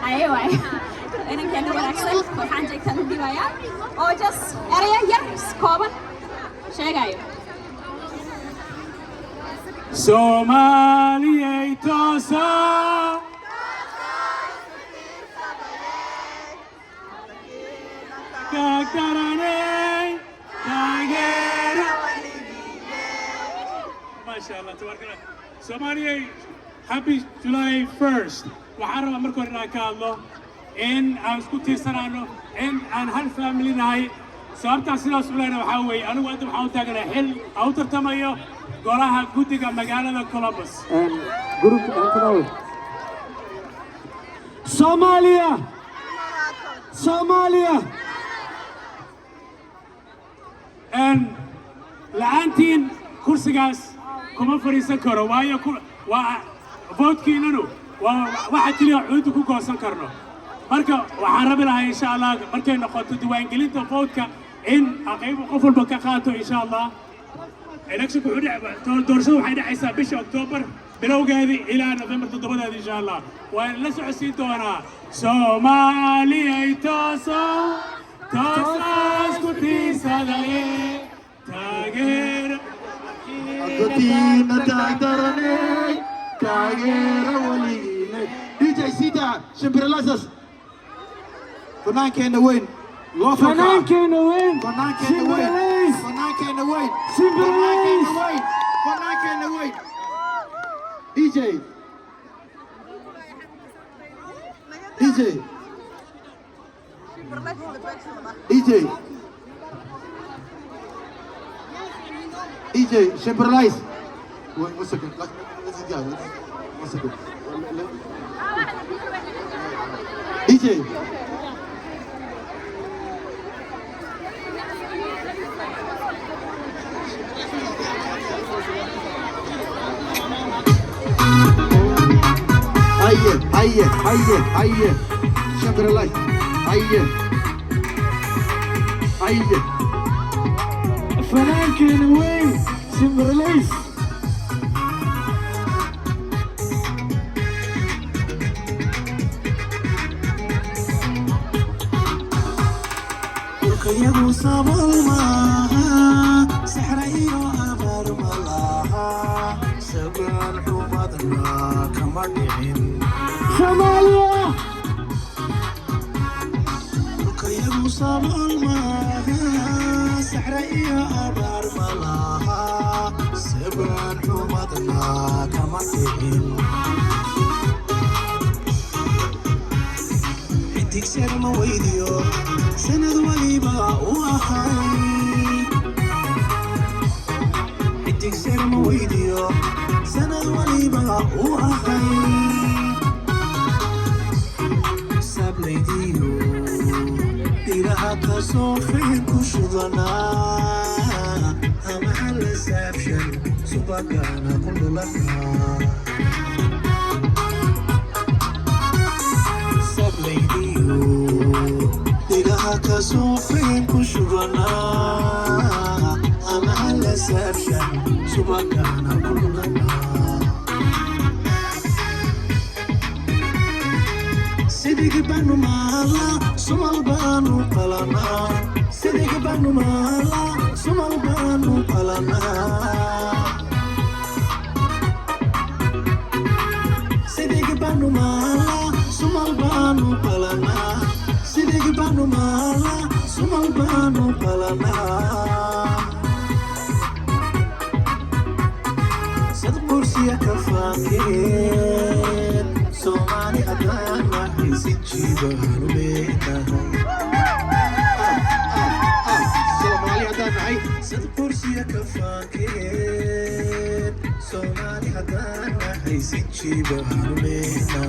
أيوة أنا كنا وناكسن وحان جيكتان هدي بايا أو جس أريا يرس كوبا شيء أيوة Somaliya tosa كاكراني تاجر ما شاء الله تبارك الله Somaliya happy July 1st وحرم أمركم ركالله إن أسكتي سنانو إن هال family ناي sababta sidaas u leeyahay waxa weeye anigu hadda waxaan u taaganahay xil aan u tartamayo golaha guddiga magaalada Columbus group Antonio Somalia la'aantiin kursigaas kuma fariisan karo waayo waa votekiinanu waa waxa kaliya cod ku goosan karno marka waxaan rabi lahaa insha Allah markay noqoto diiwaangelinta vote-ka in aqayb qof walba ka qaato insha Allah election ku doorashadu waxay dhacaysaa bisha October bilowgeedii ilaa November 7 insha Allah waa la socodsiin doonaa Soomaaliya tooso isku tiisadaya taageer قديمة تعترني تاجر ولينا DJ سيدا شمبرلاسس فنان كان وين فنان كان وين فنان كان وين فنان كان وين فنان كان وين DJ EJ Chevrolet. One second. Let's go. One second. EJ. Aye. Chevrolet. Aye. فنان كان وين سمبرليس يا صاب الماها سحري وأمر ملاها سبع حمضنا كمرين شمالية يا صاب الماها سحري وأمر ملاها سبع حمضنا كمرين تكسر مويديو سند وليبا وأخي تكسر مويديو سند وليبا وأخي سابليديو إلها كسوفين كشغنا أمحل سابشن سبقانا كل لنا كسوفين كشغنا أما على سابشن سبقانا كلنا سيدك بانو مالا سمال بانو قلنا سيدك بانو مالا سمال بانو قلنا سيدك بانو مالا سمال بانو قلنا سيدك بانو مالا سمال بانو قلنا صد كرسي كفاكين سومالي أدان وحي سيجيبه هنبيتها سومالي أدان وحي صد كرسي كفاكين سومالي أدان وحي سيجيبه هنبيتها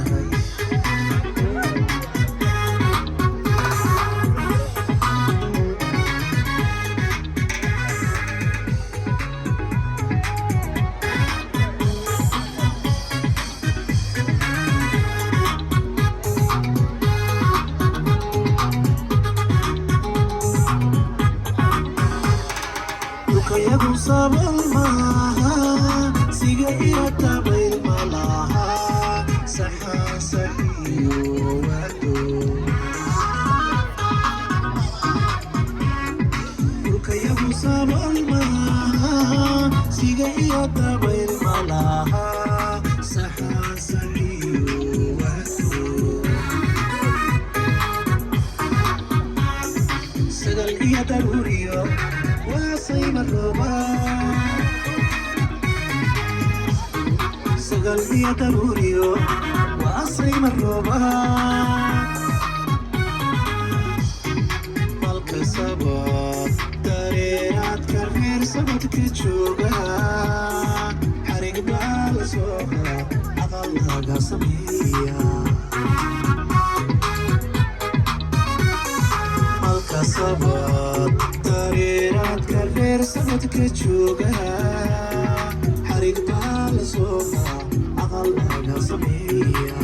يا صاب الماها سيجايا تبيل ملاها سحا سحيو ضرورية وصيم الروبان سقل هي ضرورية وصيم الروبان ملك الصباح داريرات كرير سبتك تشوقها حرق بالسوقها أغلها قصمية ملك الصباح داريرات كرير سبتك تشوقها حرق بالسوقها أغلها قصمية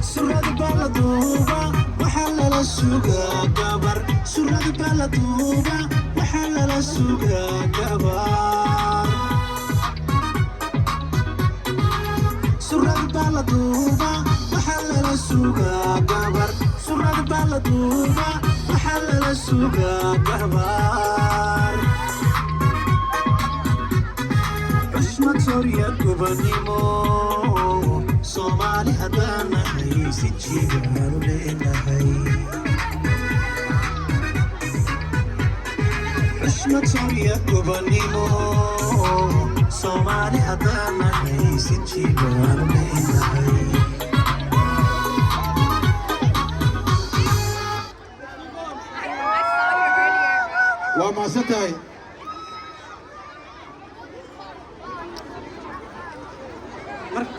سرد بلدوبة وحلل السوقا قبر سرد بلدوبة وحلل السوقا قبر سرد بلدوبة وحلل السوقا قبر سرد بلدوبة وحلل السوقا قبر عشمة سوريا كوبانيمو صومالي هدانا هاي سيجي قالوا لنا هاي عشمة سوريا كوبانيمو صومالي هدانا هاي سيجي قالوا لنا هاي وما ستاي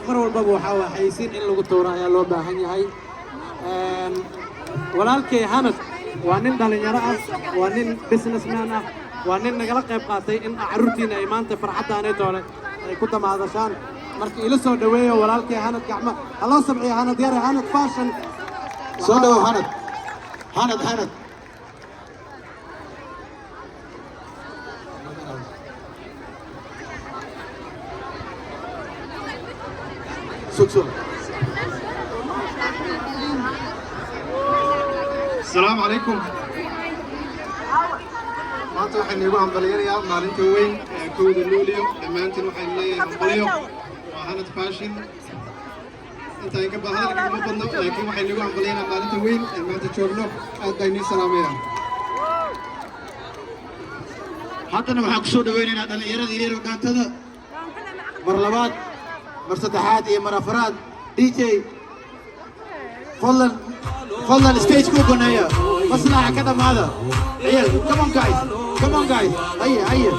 mar walbaba waxaa waa xayisiin in lagu tuuro ayaa loo baahan yahay walaalkay Hanad waa nin dhalinyaro ah waa nin businessman ah waa nin nagala qayb qaatay in carruurtiina ay maanta farxaddaanay doole ay ku damaadashaan marka ila soo dhaweeyo walaalkay Hanad gacmo haloo sabciyo Hanad yare Hanad fashion soo dhawo Hanad Hanad سوق السلام عليكم maanta waxaan iigu hambaliyanayaa maalinta weyn ee kowda luulyo dhammaantiin waxaan leeyahay hambaliyo waa Hanad fashion inta in ka badan hadalka uma badno laakiin waxaan iigu hambaliyanayaa maalinta weyn ee maanta joogno aad baan idin salaamayaa haddana waxaan ku soo dhaweynaynaa dhallinyaradii reer dhaantada mar labaad mar saddexaad iyo mar afraad DJ fadlan stage ku goneeya maslaxa ka dhamaada ciyal come on guys haye haye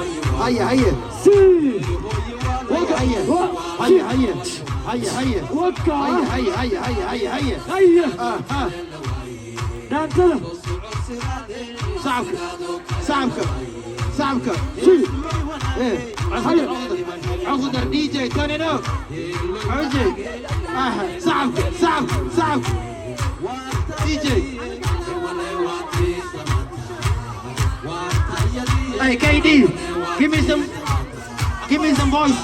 dhaantada صعبك عقدر دي جي turn it up عجي صعبك دي جي Hey KD, give me some voice.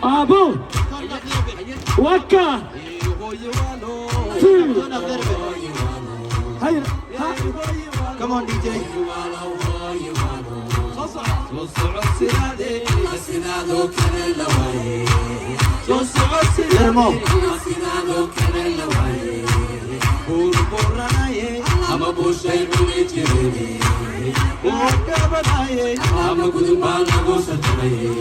Abu Waka Come on DJ. Let him off. I'm a bush and it's getting I'm a good man, I go Saturday.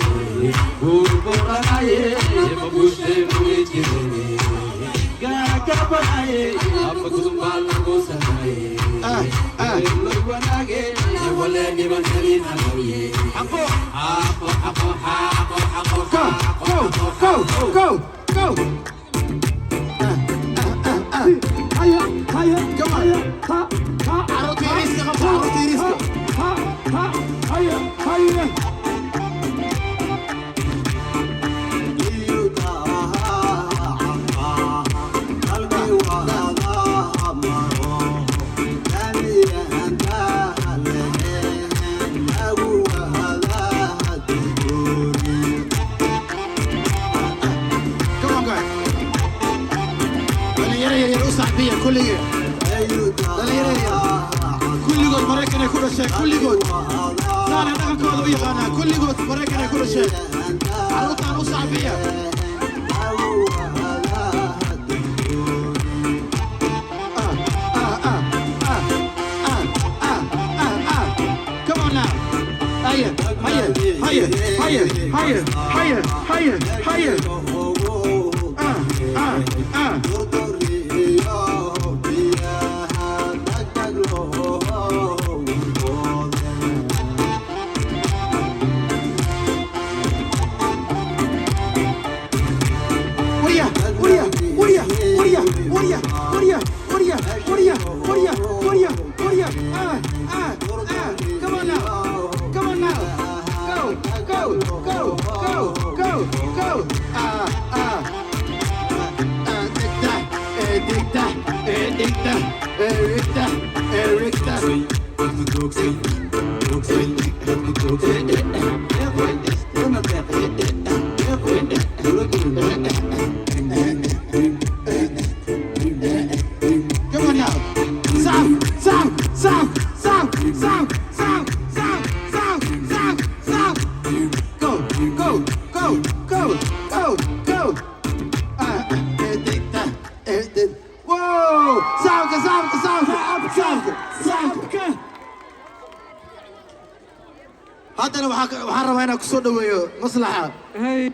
I'm a bush and it's getting I'm a good man, I go Saturday. Go. كل مريكنا كل شيء كل لا لا كل بيقانا كل مريكنا كل شيء عروضنا مصعبية higher, higher, higher, higher, higher, higher. Come on now. Come on now. Go. Come on now. Sound. Go. Whoa! Sound. هذا وحرم هنا كسود مصلحة. هاي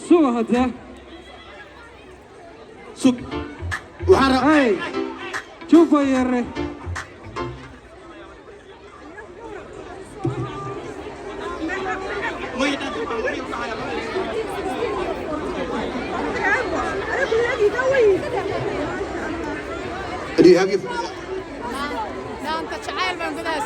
شو هذا؟ سوق وحرم. هاي شوفوا يا ري. Do you have your... لا انت شعاير من قداس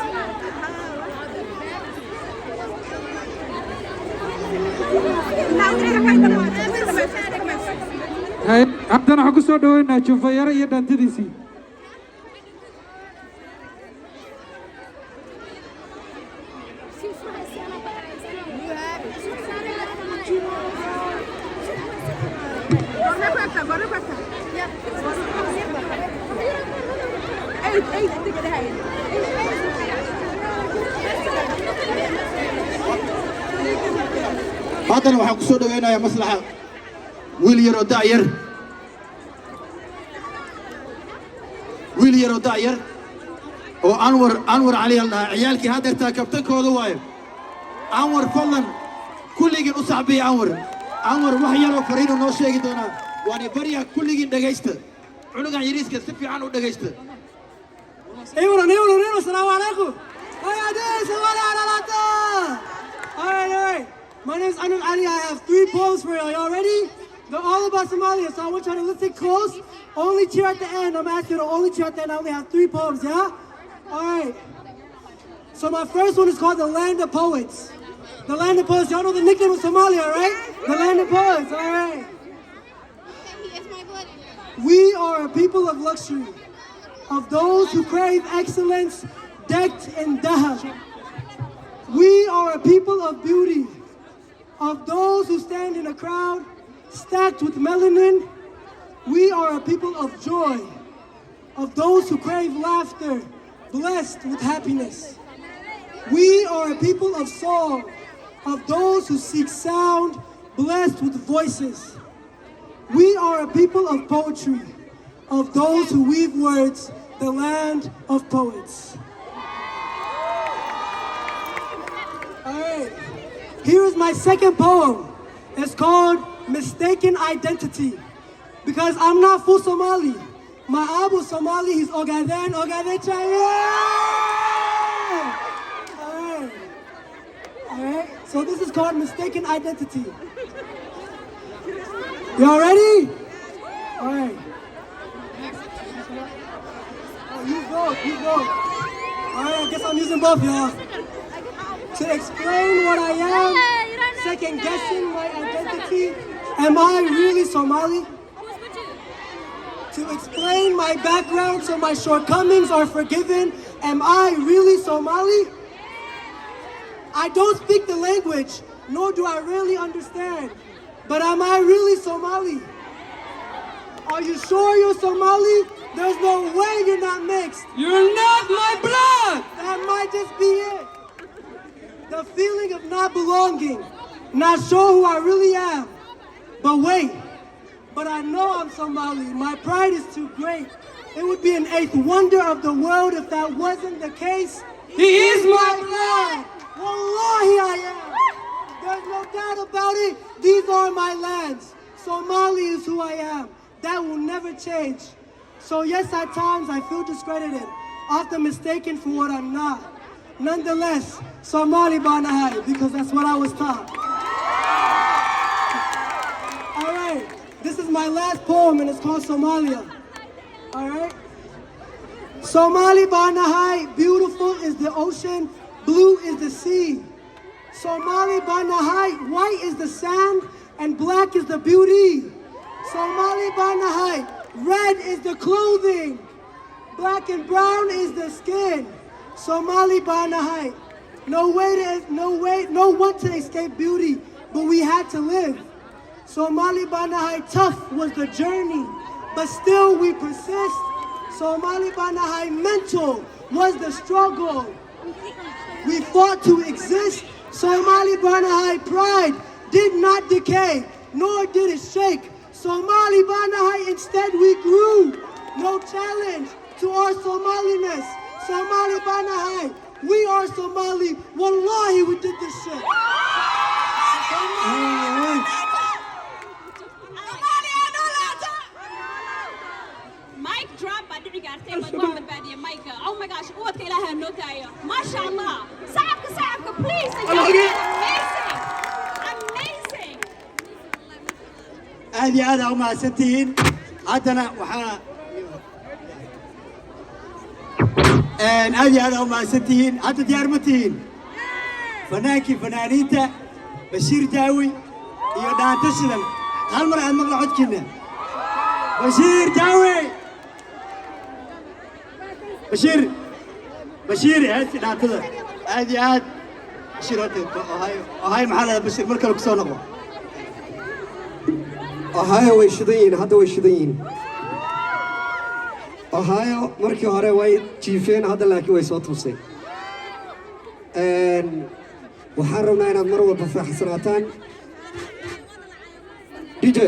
هاي عبدنا حكو سو دوينا شوفوا يا ري دانتديسي. هذا waxaan ku soo dhaweynayaa maslaxa wiil yar oo daayar oo Anwar Ali Allah ciyaalkii hadeerta kabtankooda waayo Anwar fadlan kulligeen u saaxiibay Anwar wax yar oo fariin noo sheegi doona waan bariya kulligeen dhageysta cunugan yariiska si fiican u dhageysta ايوه السلام عليكم. هاي عديس ولا على لاتا. Hey, my name is Anwar Ali. I have 3 poems for you. Y'all ready? They're all about Somalia, so I want you to listen close. Only cheer at the end. I'm asking you to only cheer at the end. I only have 3 poems, yeah? All right. So my first one is called The Land of Poets. The Land of Poets. Y'all know the nickname of Somalia, right? The Land of Poets. All right. We are a people of luxury, of those who crave excellence, decked in dahab. We are a people of beauty, of those who stand in a crowd, stacked with melanin. We are a people of joy, of those who crave laughter, blessed with happiness. We are a people of song, of those who seek sound, blessed with voices. We are a people of poetry, of those who weave words, the land of poets. All right, here is my second poem. It's called Mistaken Identity. Because I'm not full Somali. My Abu Somali, he's Ogaden Chaya. All right, so this is called Mistaken Identity. Y'all ready? All right. Use both. All right, I guess I'm using both, y'all. To explain what I am, second guessing my identity. Am I really Somali? To explain my background so my shortcomings are forgiven. Am I really Somali? I don't speak the language, nor do I really understand. But am I really Somali? Are you sure you're Somali? There's no way you're not mixed. You're not my blood! That might just be it. The feeling of not belonging, not sure who I really am. But wait, but I know I'm Somali. My pride is too great. It would be an 8th wonder of the world if that wasn't the case. He is my blood! Wallahi I am. There's no doubt about it. These are my lands. Somali is who I am. That will never change. So yes, at times I feel discredited, often mistaken for what I'm not. Nonetheless, Somali Banahai, because that's what I was taught. All right, this is my last poem and it's called Somalia. All right? Somali Banahai, beautiful is the ocean, blue is the sea. Somali Banahai, white is the sand and black is the beauty. Somali Banahai, red is the clothing, black and brown is the skin. Somali Banahai, no one to escape beauty, but we had to live. Somali Banahai, tough was the journey, but still we persist. Somali Banahai, mental was the struggle. We fought to exist. Somali Banahai, pride did not decay, nor did it shake. Somali Banahai, instead we grew. No challenge to our Somaliness. Somali Banahai, we are Somali. Wallahi, we did this shit. Mic drop بعد عقارتين بتوامد بعدين مايك. Oh my gosh قوة إلهها النوتاية. ما شاء الله. صعبك please. Amazing. Amazing. هذه وما ستين عدنا وحنا هذه وما ستين عدنا ديار متين فنانيتا بشير جاوي يودان تسلم هالمرة عن مقلع عد كنا بشير جاوي بشير هاتي ناكذا هذه عاد بشير هاي محل بشير مركب كسونغو Ohio way shidayin hadda way shidayin Ohio markii hore way jiifeen hadda laakiin way soo tuusay waxaan rabnaa inaad mar walba faraxsanaataan DJ